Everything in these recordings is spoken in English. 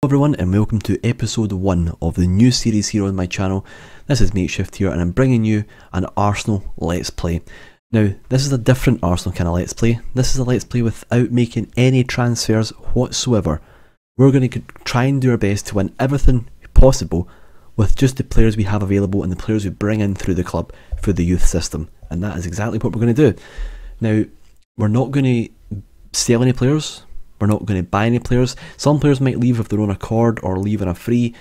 Everyone, and welcome to episode 1 of the new series here on my channel. This is Makeshift here, and I'm bringing you an Arsenal Let's Play. Now, this is a different Arsenal kind of Let's Play. This is a Let's Play without making any transfers whatsoever. We're going to try and do our best to win everything possible with just the players we have available and the players we bring in through the club through the youth system. And that is exactly what we're going to do. Now, we're not going to sell any players. We're not going to buy any players. Some players might leave of their own accord or leave on a free.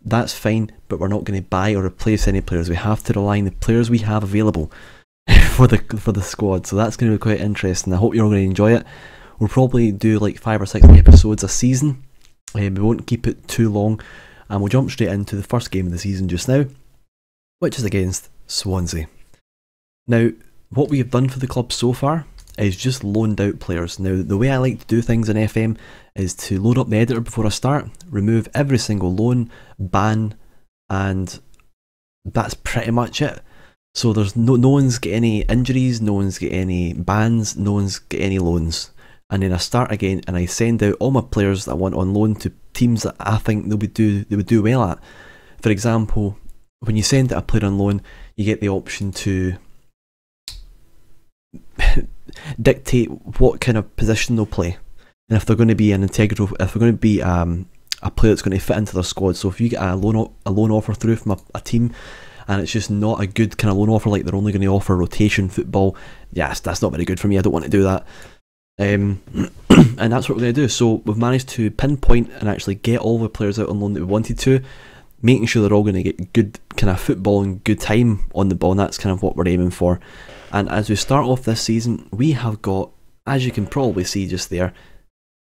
That's fine, but we're not going to buy or replace any players. We have to rely on the players we have available for the squad. So that's going to be quite interesting. I hope you're all going to enjoy it. We'll probably do like 5 or 6 episodes a season. We won't keep it too long, and we'll jump straight into the first game of the season just now, which is against Swansea. Now, what we have done for the club so far is just loaned out players. Now, the way I like to do things in FM is to load up the editor before I start, remove every single loan, ban, and that's pretty much it. So there's no one's get any injuries, no one's get any bans, no one's get any loans. And then I start again and I send out all my players that I want on loan to teams that I think they would do well at. For example, when you send out a player on loan, you get the option to dictate what kind of position they'll play, and if they're going to be an integral, if they're going to be a player that's going to fit into their squad. So if you get a loan offer through from a team and it's just not a good kind of loan offer, like they're only going to offer rotation football, yes, that's not very good for me. I don't want to do that. And that's what we're going to do. So we've managed to pinpoint and actually get all the players out on loan that we wanted to, making sure they're all going to get good kind of football and good time on the ball, and that's kind of what we're aiming for. And as we start off this season, we have got, as you can probably see just there,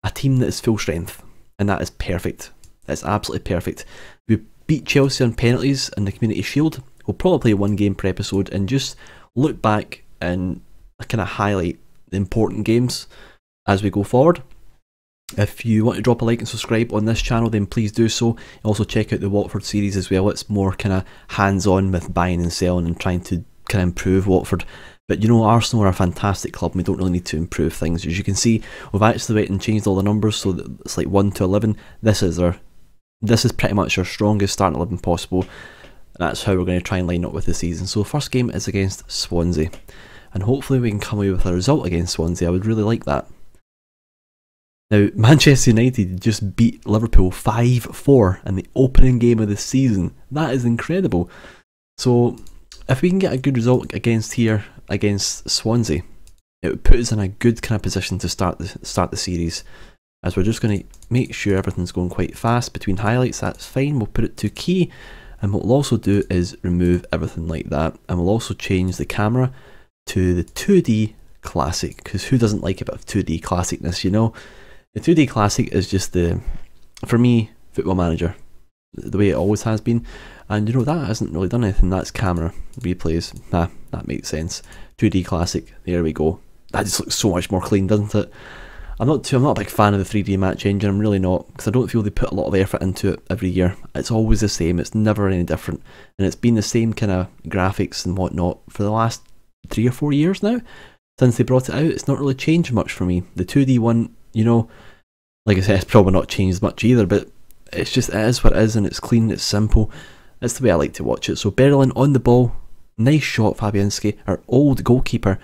a team that is full strength, and that is perfect. That's absolutely perfect. We beat Chelsea on penalties in the Community Shield. We'll probably play 1 game per episode and just look back and kind of highlight the important games as we go forward. If you want to drop a like and subscribe on this channel, then please do so. Also check out the Watford series as well. It's more kind of hands-on with buying and selling and trying to kind of improve Watford. But you know, Arsenal are a fantastic club and we don't really need to improve things. As you can see, we've actually went and changed all the numbers so that it's like 1 to 11. This is pretty much our strongest starting 11 possible. And that's how we're going to try and line up with the season. So the first game is against Swansea, and hopefully we can come away with a result against Swansea. I would really like that. Now, Manchester United just beat Liverpool 5-4 in the opening game of the season. That is incredible. So if we can get a good result against Swansea, it would put us in a good kind of position to start the series. As we're just going to make sure everything's going quite fast between highlights. That's fine. We'll put it to key, and what we'll also do is remove everything like that, and we'll also change the camera to the 2D classic, because who doesn't like a bit of 2D classicness, you know? The 2D classic is just for me, Football Manager, the way it always has been. And you know, that hasn't really done anything. That's camera replays. That makes sense. 2D classic, there we go. That just looks so much more clean, doesn't it? I'm not a big fan of the 3D match engine. I'm really not, because I don't feel they put a lot of effort into it every year. It's always the same. It's never any different, and it's been the same kind of graphics and whatnot for the last 3 or 4 years now since they brought it out. It's not really changed much for me. The 2D one, you know, like I said, it's probably not changed much either, but it's just, it is what it is, and it's clean, it's simple. That's the way I like to watch it. So Berlin on the ball, nice shot, Fabianski, our old goalkeeper.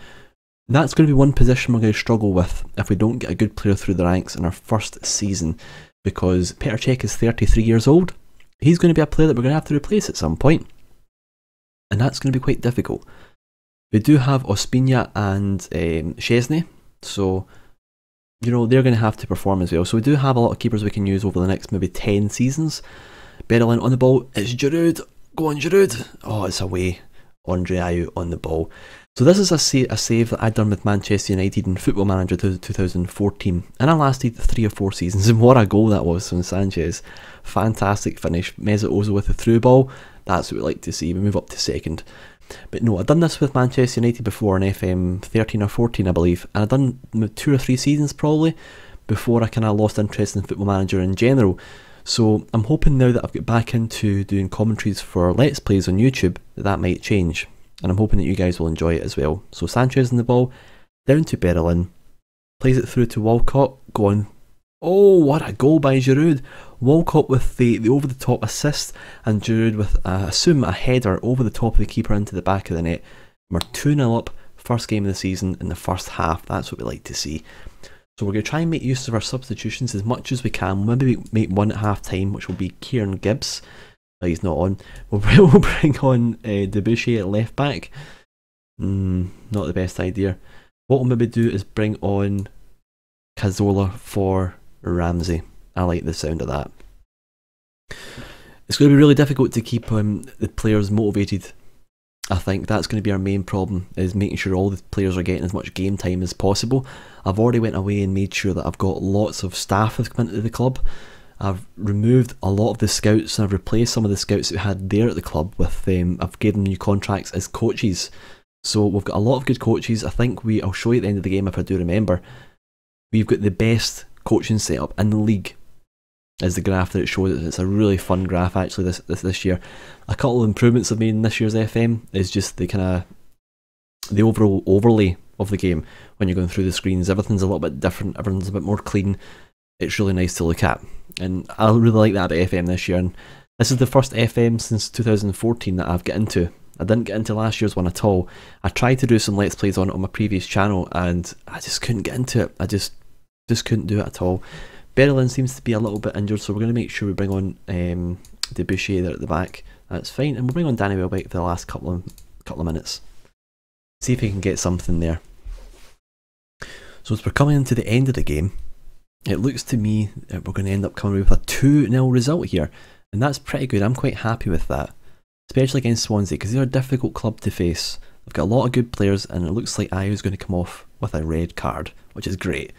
That's going to be one position we're going to struggle with if we don't get a good player through the ranks in our first season, because Petr Cech is 33 years old. He's going to be a player that we're going to have to replace at some point, and that's going to be quite difficult. We do have Ospina and Szczesny, so you know, they're going to have to perform as well. So we do have a lot of keepers we can use over the next maybe 10 seasons. Berlin on the ball, it's Giroud. Go on, Giroud. Oh, it's away. Andre Ayew on the ball. So this is a save that I'd done with Manchester United in Football Manager 2014, and I lasted 3 or 4 seasons, and what a goal that was from Sanchez. Fantastic finish. Mesut Ozil with the through ball. That's what we like to see. We move up to second. But no, I've done this with Manchester United before in FM 13 or 14, I believe, and I've done 2 or 3 seasons probably before I kind of lost interest in Football Manager in general. So I'm hoping now that I've got back into doing commentaries for Let's Plays on YouTube that might change, and I'm hoping that you guys will enjoy it as well. So Sanchez in the ball, down to Berlin, plays it through to Walcott. Go on, Oh, what a goal by Giroud. Walcott with the over-the-top assist, and Giroud with, I assume, a header over the top of the keeper into the back of the net. We're 2-0 up, first game of the season in the first half. That's what we like to see. So we're going to try and make use of our substitutions as much as we can. Maybe make one at half-time, which will be Kieran Gibbs. He's not on. We'll bring on Debussy at left-back. Not the best idea. What we'll maybe do is bring on Cazorla for Ramsey. I like the sound of that. It's going to be really difficult to keep the players motivated. I think that's going to be our main problem, is making sure all the players are getting as much game time as possible. I've already went away and made sure that I've got lots of staff have come into the club. I've removed a lot of the scouts and I've replaced some of the scouts that we had there at the club with I've given them new contracts as coaches. So we've got a lot of good coaches. I think I'll show you at the end of the game if I do remember. We've got the best coaching setup in the league, as the graph that it shows. It's a really fun graph actually this year. A couple of improvements I've made in this year's FM is just the overall overlay of the game. When you're going through the screens, everything's a little bit different, everything's a bit more clean. It's really nice to look at, and I really like that about FM this year. And this is the first FM since 2014 that I've got into. I didn't get into last year's one at all. I tried to do some Let's Plays on it on my previous channel and I just couldn't get into it. I just couldn't do it at all. Berlin seems to be a little bit injured, so we're going to make sure we bring on Debussy there at the back. That's fine, and we'll bring on Danny Welbeck for the last couple of minutes. See if he can get something there. So as we're coming into the end of the game, it looks to me that we're going to end up coming away with a 2-0 result here, and that's pretty good. I'm quite happy with that, especially against Swansea, because they're a difficult club to face. They've got a lot of good players, and it looks like Ayu's going to come off with a red card, which is great.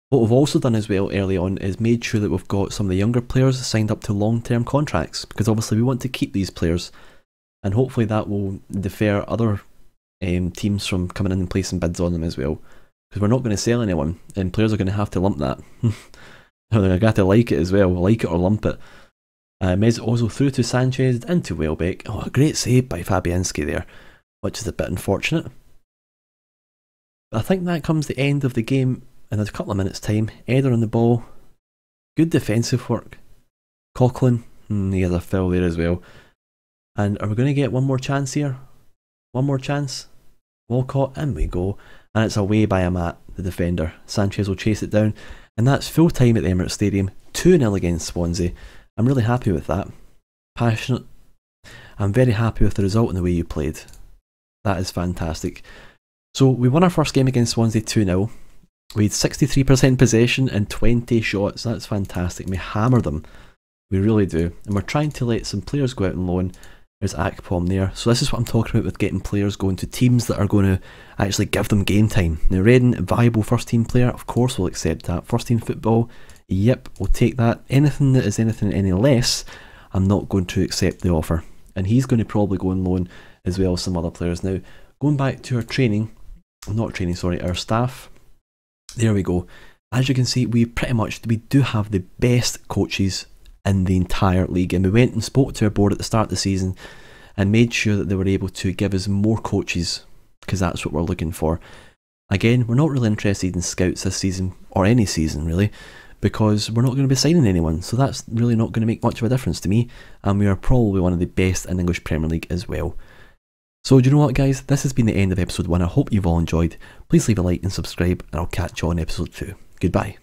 What we've also done as well early on is made sure that we've got some of the younger players signed up to long-term contracts, because obviously we want to keep these players, and hopefully that will defer other teams from coming in and placing bids on them as well, because we're not going to sell anyone and players are going to have to lump that. They're going to have to like it as well, like it or lump it. Mezzozo through to Sanchez into Welbeck. Oh, a great save by Fabianski there, which is a bit unfortunate. But I think that comes the end of the game in a couple of minutes time. Eder on the ball, good defensive work. Coughlin, he has a foul there as well. And are we going to get one more chance here? One more chance. Walcott, in we go. And it's away by Amat, the defender. Sanchez will chase it down. And that's full time at the Emirates Stadium. 2-0 against Swansea. I'm really happy with that. Passionate. I'm very happy with the result and the way you played. That is fantastic. So we won our first game against Swansea 2-0. We had 63% possession and 20 shots. That's fantastic. We hammer them. We really do. And we're trying to let some players go out on loan. There's Akpom there. So this is what I'm talking about with getting players going to teams that are going to actually give them game time. Now Redden, a viable first team player, of course we'll accept that. First team football, yep, we'll take that. Anything that is anything any less, I'm not going to accept the offer. And he's going to probably go on loan as well as some other players. Now, going back to our our staff. There we go. As you can see, we do have the best coaches in the entire league, and we went and spoke to our board at the start of the season and made sure that they were able to give us more coaches, because that's what we're looking for. Again, we're not really interested in scouts this season, or any season really, because we're not going to be signing anyone, so that's really not going to make much of a difference to me, and we are probably one of the best in the English Premier League as well. So do you know what guys, this has been the end of episode 1, I hope you've all enjoyed. Please leave a like and subscribe, and I'll catch you on episode 2. Goodbye.